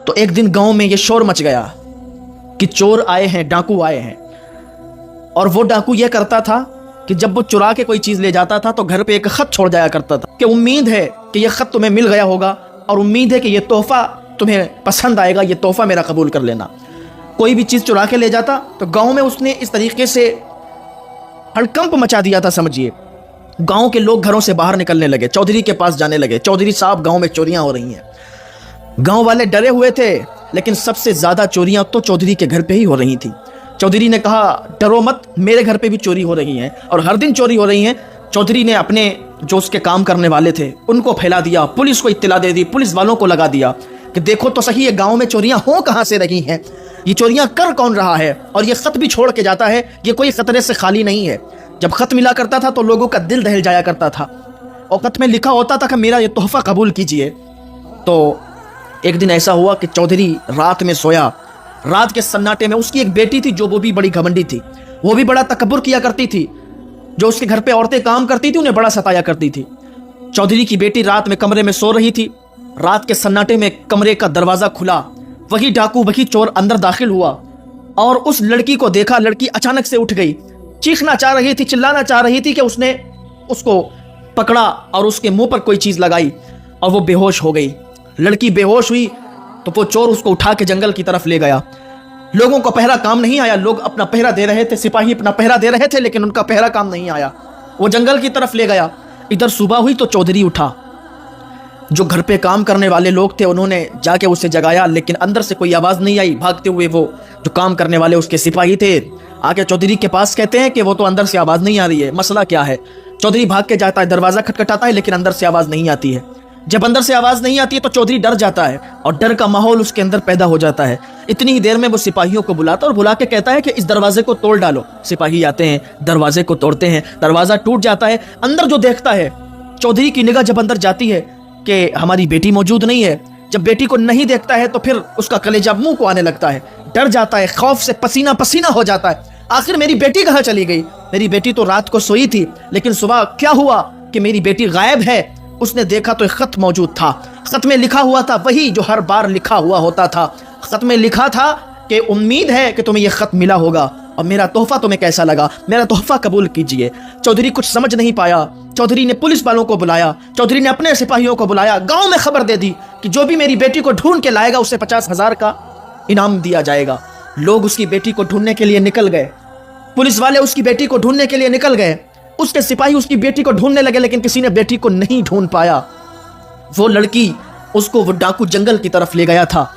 तो एक दिन गांव में ये शोर मच गया कि चोर आए हैं, डाकू आए हैं। और वो डाकू ये करता था कि जब वो चुरा के कोई चीज़ ले जाता था तो घर पे एक ख़त छोड़ जाया करता था कि उम्मीद है कि ये ख़त तुम्हें मिल गया होगा और उम्मीद है कि ये तोहफ़ा तुम्हें पसंद आएगा, ये तोहफ़ा मेरा कबूल कर लेना। कोई भी चीज़ चुरा के ले जाता तो गांव में उसने इस तरीके से हड़कंप मचा दिया था, समझिए। गांव के लोग घरों से बाहर निकलने लगे, चौधरी के पास जाने लगे, चौधरी साहब गांव में चोरियां हो रही हैं। गांव वाले डरे हुए थे, लेकिन सबसे ज़्यादा चोरियां तो चौधरी के घर पे ही हो रही थी। चौधरी ने कहा डरो मत, मेरे घर पे भी चोरी हो रही हैं और हर दिन चोरी हो रही हैं। चौधरी ने अपने जो उसके काम करने वाले थे उनको फैला दिया, पुलिस को इत्तला दे दी, पुलिस वालों को लगा दिया कि देखो तो सही ये गांव में चोरियां हो कहां से रही हैं, ये चोरियां कर कौन रहा है। और ये खत भी छोड़ के जाता है, ये कोई खतरे से खाली नहीं है। जब खत मिला करता था तो लोगों का दिल दहल जाया करता था और खत में लिखा होता था कि मेरा ये तोहफा कबूल कीजिए। तो एक दिन ऐसा हुआ कि चौधरी रात में सोया। रात के सन्नाटे में उसकी एक बेटी थी जो वो भी बड़ी घमंडी थी, वो भी बड़ा तकब्बुर किया करती थी। जो उसके घर पे औरतें काम करती थी उन्हें बड़ा सताया करती थी। चौधरी की बेटी रात में कमरे में सो रही थी। रात के सन्नाटे में कमरे का दरवाज़ा खुला, वही डाकू वही चोर अंदर दाखिल हुआ और उस लड़की को देखा। लड़की अचानक से उठ गई, चीखना चाह रही थी, चिल्लाना चाह रही थी कि उसने उसको पकड़ा और उसके मुंह पर कोई चीज़ लगाई और वो बेहोश हो गई। लड़की बेहोश हुई तो वो चोर उसको उठा के जंगल की तरफ ले गया। लोगों को पहरा काम नहीं आया, लोग अपना पहरा दे रहे थे, सिपाही अपना पहरा दे रहे थे, लेकिन उनका पहरा काम नहीं आया। वो जंगल की तरफ ले गया। इधर सुबह हुई तो चौधरी उठा। जो घर पे काम करने वाले लोग थे उन्होंने जाके उसे जगाया, लेकिन अंदर से कोई आवाज़ नहीं आई। भागते हुए वो जो काम करने वाले उसके सिपाही थे आके चौधरी के पास कहते हैं कि वो तो अंदर से आवाज़ नहीं आ रही है, मसला क्या है। चौधरी भाग के जाता है, दरवाज़ा खटखटाता है, लेकिन अंदर से आवाज़ नहीं आती है। जब अंदर से आवाज़ नहीं आती है तो चौधरी डर जाता है और डर का माहौल उसके अंदर पैदा हो जाता है। इतनी ही देर में वो सिपाहियों को बुलाता और बुला के कहता है कि इस दरवाजे को तोड़ डालो। सिपाही आते हैं, दरवाजे को तोड़ते हैं, दरवाज़ा टूट जाता है। अंदर जो देखता है, चौधरी की निगाह जब अंदर जाती है कि हमारी बेटी मौजूद नहीं है। जब बेटी को नहीं देखता है तो फिर उसका कलेजा मुंह को आने लगता है, डर जाता है, खौफ से पसीना पसीना हो जाता है। आखिर मेरी बेटी कहाँ चली गई? मेरी बेटी तो रात को सोई थी, लेकिन सुबह क्या हुआ कि मेरी बेटी गायब है। उसने देखा तो एक खत मौजूद था। खत में लिखा हुआ था वही जो हर बार लिखा हुआ होता था। खत में लिखा था कि उम्मीद है कि तुम्हें यह खत मिला होगा और मेरा तोहफा तुम्हें कैसा लगा, मेरा तोहफा कबूल कीजिए। चौधरी कुछ समझ नहीं पाया। चौधरी ने पुलिस वालों को बुलाया, चौधरी ने अपने सिपाहियों को बुलाया, गांव में खबर दे दी कि जो भी मेरी बेटी को ढूंढ के लाएगा उसे 50,000 का इनाम दिया जाएगा। लोग उसकी बेटी को ढूंढने के लिए निकल गए, पुलिस वाले उसकी बेटी को ढूंढने के लिए निकल गए, उसके सिपाही उसकी बेटी को ढूंढने लगे, लेकिन किसी ने बेटी को नहीं ढूंढ पाया। वो लड़की उसको वो डाकू जंगल की तरफ ले गया था।